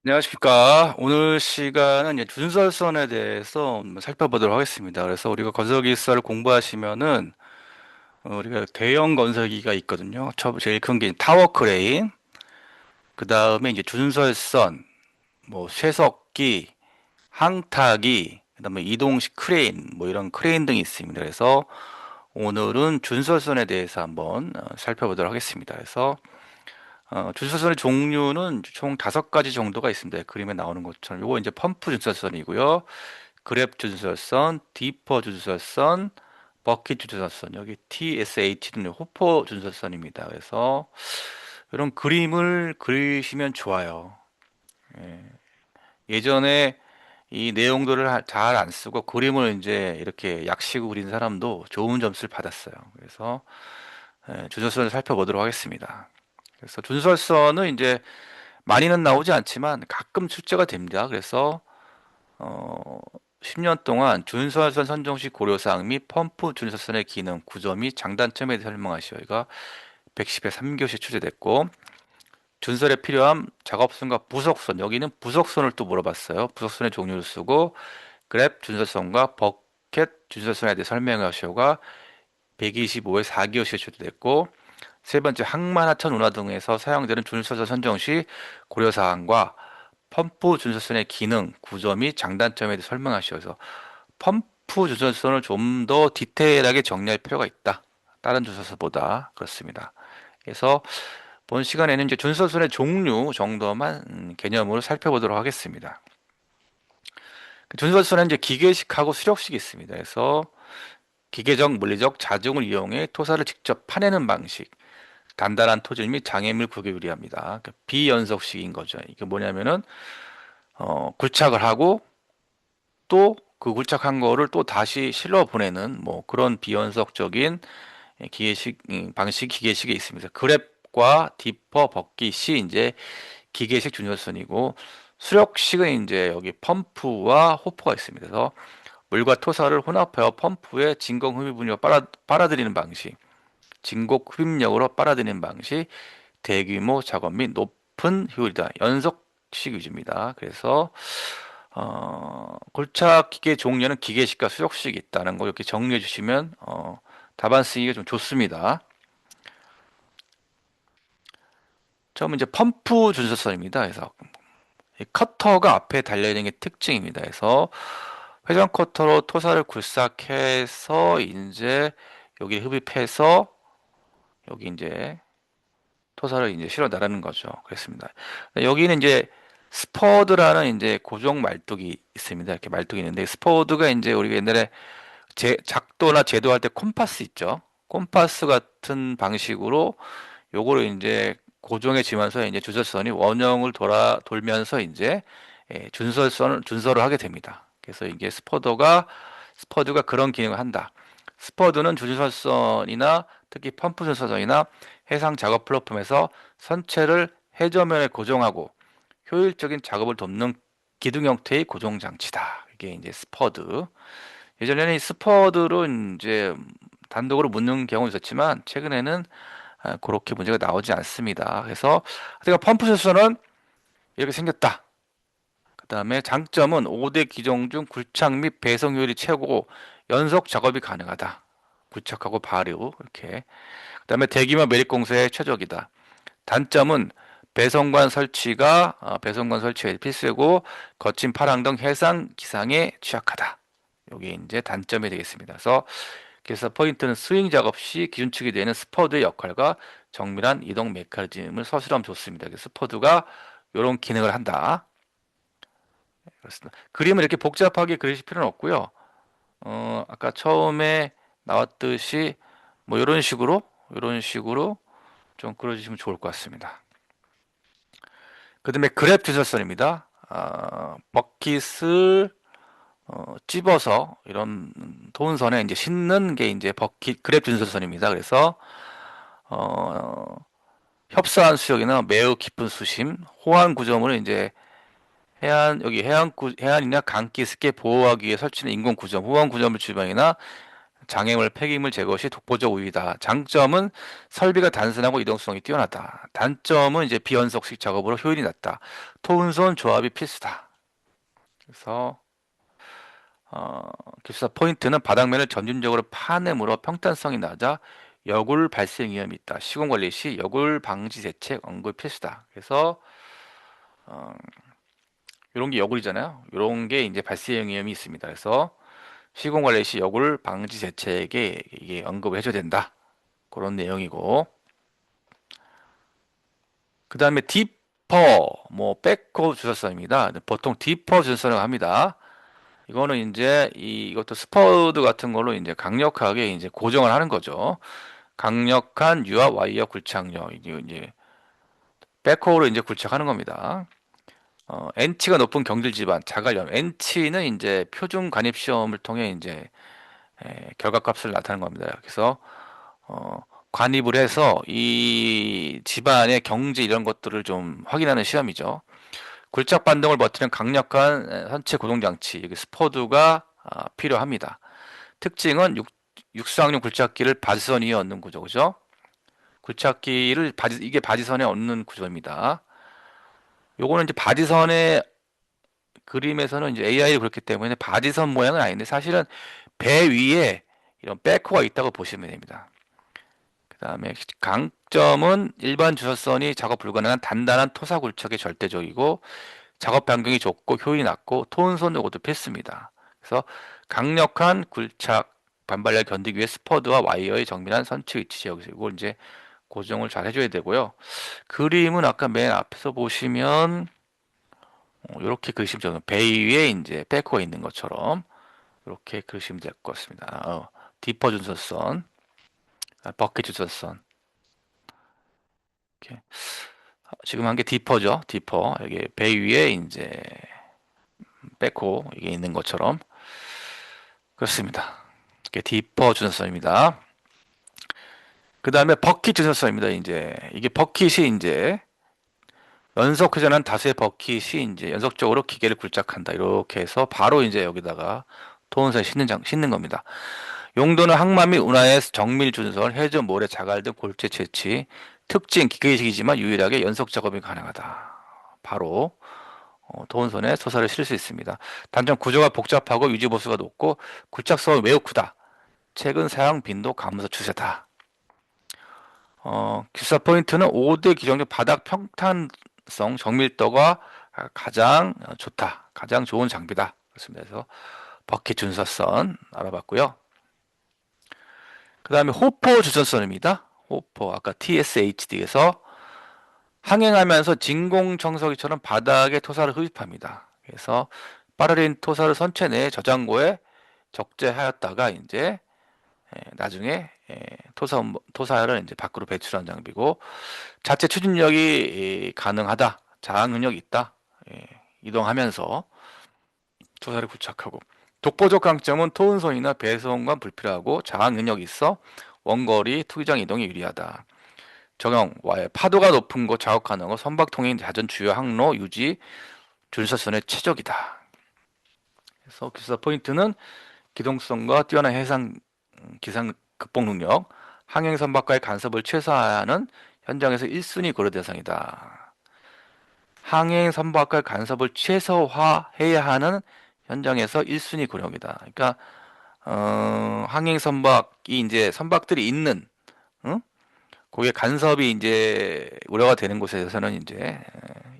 안녕하십니까. 오늘 시간은 이제 준설선에 대해서 한번 살펴보도록 하겠습니다. 그래서 우리가 건설기술을 공부하시면은 우리가 대형 건설기가 있거든요. 제일 큰 게 타워 크레인, 그 다음에 이제 준설선, 뭐 쇠석기, 항타기, 그다음에 이동식 크레인, 뭐 이런 크레인 등이 있습니다. 그래서 오늘은 준설선에 대해서 한번 살펴보도록 하겠습니다. 그래서 준설선의 종류는 총 5가지 정도가 있습니다. 그림에 나오는 것처럼 요거 이제 펌프 준설선이고요. 그랩 준설선, 디퍼 준설선, 버킷 준설선, 여기 TSH는 호퍼 준설선입니다. 그래서 이런 그림을 그리시면 좋아요. 예전에 이 내용들을 잘 안 쓰고 그림을 이제 이렇게 약식으로 그린 사람도 좋은 점수를 받았어요. 그래서 준설선을 살펴보도록 하겠습니다. 그래서 준설선은 이제 많이는 나오지 않지만 가끔 출제가 됩니다. 그래서 어, 10년 동안 준설선 선정 시 고려사항 및 펌프 준설선의 기능, 구조 및 장단점에 대해 설명하시오. 이가 110회 3교시 출제됐고, 준설에 필요한 작업선과 부속선, 여기는 부속선을 또 물어봤어요. 부속선의 종류를 쓰고 그랩 준설선과 버켓 준설선에 대해 설명하시오가 125회 4교시에 출제됐고, 세 번째 항만 하천 운하 등에서 사용되는 준설선 선정 시 고려사항과 펌프 준설선의 기능, 구조 및 장단점에 대해 설명하시어서 펌프 준설선을 좀 더 디테일하게 정리할 필요가 있다. 다른 준설선보다 그렇습니다. 그래서 본 시간에는 이제 준설선의 종류 정도만 개념으로 살펴보도록 하겠습니다. 준설선은 이제 기계식하고 수력식이 있습니다. 그래서 기계적, 물리적 자중을 이용해 토사를 직접 파내는 방식, 단단한 토질 및 장애물 구개 유리합니다. 그러니까 비연속식인 거죠. 이게 뭐냐면은 굴착을 하고 또 그 굴착한 거를 또 다시 실러 보내는 뭐 그런 비연속적인 기계식 방식 기계식이 있습니다. 그랩과 디퍼, 버킷이 이제 기계식 준설선이고 수력식은 이제 여기 펌프와 호퍼가 있습니다. 그래서 물과 토사를 혼합하여 펌프에 진공 흡입 분율로 빨아들이는 방식, 진곡 흡입력으로 빨아들이는 방식, 대규모 작업 및 높은 효율이다. 연속식 위주입니다. 그래서 골차 기계 종류는 기계식과 수력식이 있다는 거 이렇게 정리해 주시면 답안 쓰기가 좀 좋습니다. 처음은 이제 펌프 준설선입니다. 그래서 이 커터가 앞에 달려 있는 게 특징입니다. 그래서 회전 커터로 토사를 굴삭해서 이제 여기 흡입해서 여기 이제 토사를 이제 실어 나르는 거죠. 그렇습니다. 여기는 이제 스퍼드라는 이제 고정 말뚝이 있습니다. 이렇게 말뚝이 있는데 스퍼드가 이제 우리가 옛날에 작도나 제도할 때 콤파스 있죠. 콤파스 같은 방식으로 요거를 이제 고정해 지면서 이제 주설선이 원형을 돌면서 이제 준설을 하게 됩니다. 그래서 이게 스퍼드가 그런 기능을 한다. 스퍼드는 주설선이나 특히 펌프 준설선이나 해상 작업 플랫폼에서 선체를 해저면에 고정하고 효율적인 작업을 돕는 기둥 형태의 고정 장치다. 이게 이제 스퍼드. 예전에는 이 스퍼드로 이제 단독으로 묶는 경우 있었지만 최근에는 그렇게 문제가 나오지 않습니다. 그래서 하여튼 펌프 센서는 이렇게 생겼다. 그 다음에 장점은 5대 기종 중 굴착 및 배송 효율이 최고고 연속 작업이 가능하다. 굴착하고 발효 이렇게. 그 다음에 대규모 매립 공세에 최적이다. 단점은 배송관 설치가 필수고 거친 파랑 등 해상 기상에 취약하다. 이게 이제 단점이 되겠습니다. 그래서 포인트는 스윙 작업 시 기준축이 되는 스퍼드의 역할과 정밀한 이동 메커니즘을 서술하면 좋습니다. 스퍼드가 이런 기능을 한다. 그렇습니다. 그림을 이렇게 복잡하게 그리실 필요는 없고요. 아까 처음에 나왔듯이 뭐 이런 식으로 좀 그려주시면 좋을 것 같습니다. 그 다음에 그랩 주설선입니다. 버킷을 찝어서 이런 토운선에 이제 싣는 게 이제 버킷 그랩 준설선입니다. 그래서 어, 협소한 수역이나 매우 깊은 수심, 호환 구조물을 이제 해안이나 강기 습기 보호하기 위해 설치는 인공 구조물, 호환 구조물 주변이나 장애물, 폐기물 제거 시 독보적 우위다. 장점은 설비가 단순하고 이동성이 뛰어나다. 단점은 이제 비연속식 작업으로 효율이 낮다. 토운손 조합이 필수다. 그래서 기술사 포인트는 바닥면을 점진적으로 파내므로 평탄성이 낮아 여굴 발생 위험이 있다. 시공 관리 시 여굴 방지 대책 언급 필수다. 그래서 이런 게 여굴이잖아요. 이런 게 이제 발생 위험이 있습니다. 그래서 시공 관리 시 여굴 방지 대책에 이게 언급을 해줘야 된다. 그런 내용이고. 그 다음에 디퍼, 뭐 백호 주설선입니다. 보통 디퍼 주설선을 합니다. 이거는 이제 이것도 스퍼드 같은 걸로 이제 강력하게 이제 고정을 하는 거죠. 강력한 유압 와이어 굴착력 이제 백호로 이제 굴착하는 겁니다. N치가 높은 경질 지반 자갈염. N치는 이제 표준 관입 시험을 통해 이제 결과값을 나타내는 겁니다. 그래서 어, 관입을 해서 이 집안의 경지 이런 것들을 좀 확인하는 시험이죠. 굴착 반동을 버티는 강력한 선체 고정 장치, 여기 스포드가 필요합니다. 특징은 육상용 굴착기를 바지선 위에 얹는 구조, 그죠? 굴착기를 이게 바지선에 얹는 구조입니다. 요거는 이제 바지선의 그림에서는 이제 AI를 그렇기 때문에 바지선 모양은 아닌데 사실은 배 위에 이런 백호가 있다고 보시면 됩니다. 그 다음에 강점은 일반 주설선이 작업 불가능한 단단한 토사 굴착이 절대적이고 작업 반경이 좁고 효율이 낮고 토운선 요구도 필수입니다. 그래서 강력한 굴착 반발력 견디기 위해 스퍼드와 와이어의 정밀한 선취 위치 지역 이걸 이제 고정을 잘 해줘야 되고요. 그림은 아까 맨 앞에서 보시면 이렇게 그리시면 되는 배 위에 이제 백호가 있는 것처럼 이렇게 그리시면 될 것 같습니다. 디퍼 준설선, 버킷 준설선. 이렇게. 지금 한 게 디퍼죠. 디퍼. 여기 배 위에 이제 백호 이게 있는 것처럼 그렇습니다. 이게 디퍼 준설선입니다. 그 다음에 버킷 준설선입니다. 이제 이게 버킷이 이제 연속 회전한 다수의 버킷이 이제 연속적으로 기계를 굴착한다. 이렇게 해서 바로 이제 여기다가 토온선에 싣는 겁니다. 용도는 항만 및 운하의 정밀 준설, 회전, 모래, 자갈 등 골재 채취. 특징 기계식이지만 유일하게 연속 작업이 가능하다. 바로 토온선에 토사를 실을 수 있습니다. 단점 구조가 복잡하고 유지 보수가 높고 굴착성이 매우 크다. 최근 사용 빈도 감소 추세다. 기사 포인트는 5대 기종적 바닥 평탄성 정밀도가 가장 좋다. 가장 좋은 장비다. 그렇습니다. 그래서 버킷 준설선 알아봤고요. 그 다음에 호포 주설선입니다. 호포 아까 TSHD에서 항행하면서 진공 청소기처럼 바닥에 토사를 흡입합니다. 그래서 빠르린 토사를 선체 내 저장고에 적재하였다가 이제 나중에 토사를 이제 밖으로 배출한 장비고 자체 추진력이 가능하다. 자항 능력이 있다. 이동하면서 토사를 굴착하고 독보적 강점은 토운선이나 배선과 불필요하고 자항 능력이 있어 원거리 투기장 이동에 유리하다. 적용 파도가 높은 곳 작업 가능하고 선박통행 자전 주요 항로 유지 준설선의 최적이다. 그래서 기술 포인트는 기동성과 뛰어난 해상 기상 극복 능력, 항행 선박과의 간섭을 최소화하는 현장에서 1순위 고려 대상이다. 항행 선박과의 간섭을 최소화해야 하는 현장에서 1순위 고려입니다. 그러니까 항행 선박이 이제 선박들이 있는 응? 거기에 간섭이 이제 우려가 되는 곳에서는 이제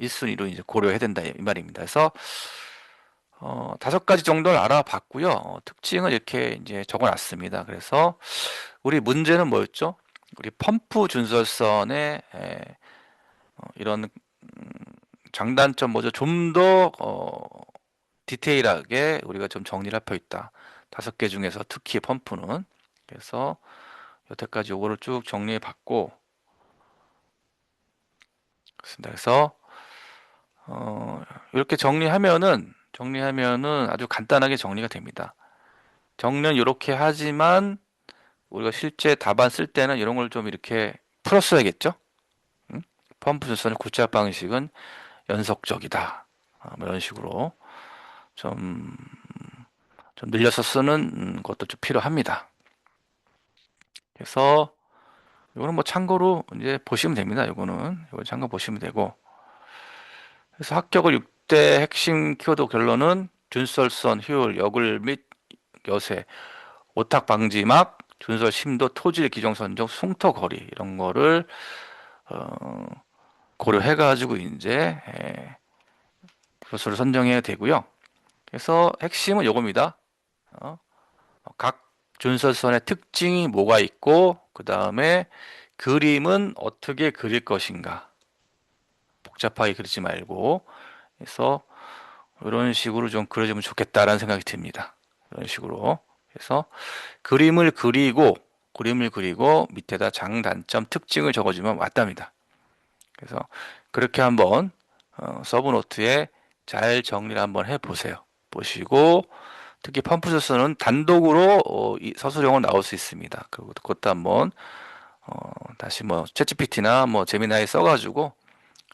1순위로 이제 고려해야 된다 이 말입니다. 그래서 5가지 정도를 알아봤고요. 특징을 이렇게 이제 적어놨습니다. 그래서 우리 문제는 뭐였죠? 우리 펌프 준설선의 이런 장단점 뭐죠? 좀 더 디테일하게 우리가 좀 정리를 할 필요 있다. 5개 중에서 특히 펌프는 그래서 여태까지 요거를 쭉 정리해 봤고 그렇습니다. 그래서 이렇게 정리하면은 아주 간단하게 정리가 됩니다. 정리는 이렇게 하지만 우리가 실제 답안 쓸 때는 이런 걸 좀 이렇게 풀었어야겠죠? 응? 펌프 준선의 굴착 방식은 연속적이다. 뭐 이런 식으로 좀, 좀 늘려서 쓰는 것도 좀 필요합니다. 그래서 이거는 뭐 참고로 이제 보시면 됩니다. 이거 참고 보시면 되고. 그래서 합격을 6대 핵심 키워드 결론은 준설선, 효율, 역을 및 여세, 오탁 방지막, 준설 심도, 토질, 기종 선정, 숭터 거리 이런 거를 어, 고려해가지고 이제 교수를 선정해야 되고요. 그래서 핵심은 요겁니다. 어, 각 준설선의 특징이 뭐가 있고 그 다음에 그림은 어떻게 그릴 것인가. 복잡하게 그리지 말고 그래서 이런 식으로 좀 그려주면 좋겠다라는 생각이 듭니다. 이런 식으로 그래서 그림을 그리고 밑에다 장단점 특징을 적어주면 맞답니다. 그래서 그렇게 한번 서브노트에 잘 정리를 한번 해보세요. 보시고 특히 펌프소스는 단독으로 이 서술형으로 나올 수 있습니다. 그것도 한번 다시 뭐 챗GPT나 뭐 제미나이 써가지고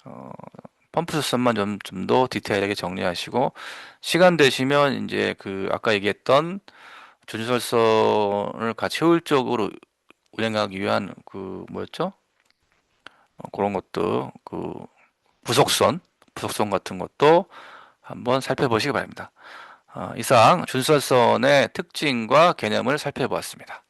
어, 펌프소스만 좀 더 디테일하게 정리하시고 시간 되시면 이제 그 아까 얘기했던 준설선을 같이 효율적으로 운행하기 위한 그 뭐였죠? 그런 것도 그 부속선 같은 것도 한번 살펴보시기 바랍니다. 이상 준설선의 특징과 개념을 살펴보았습니다.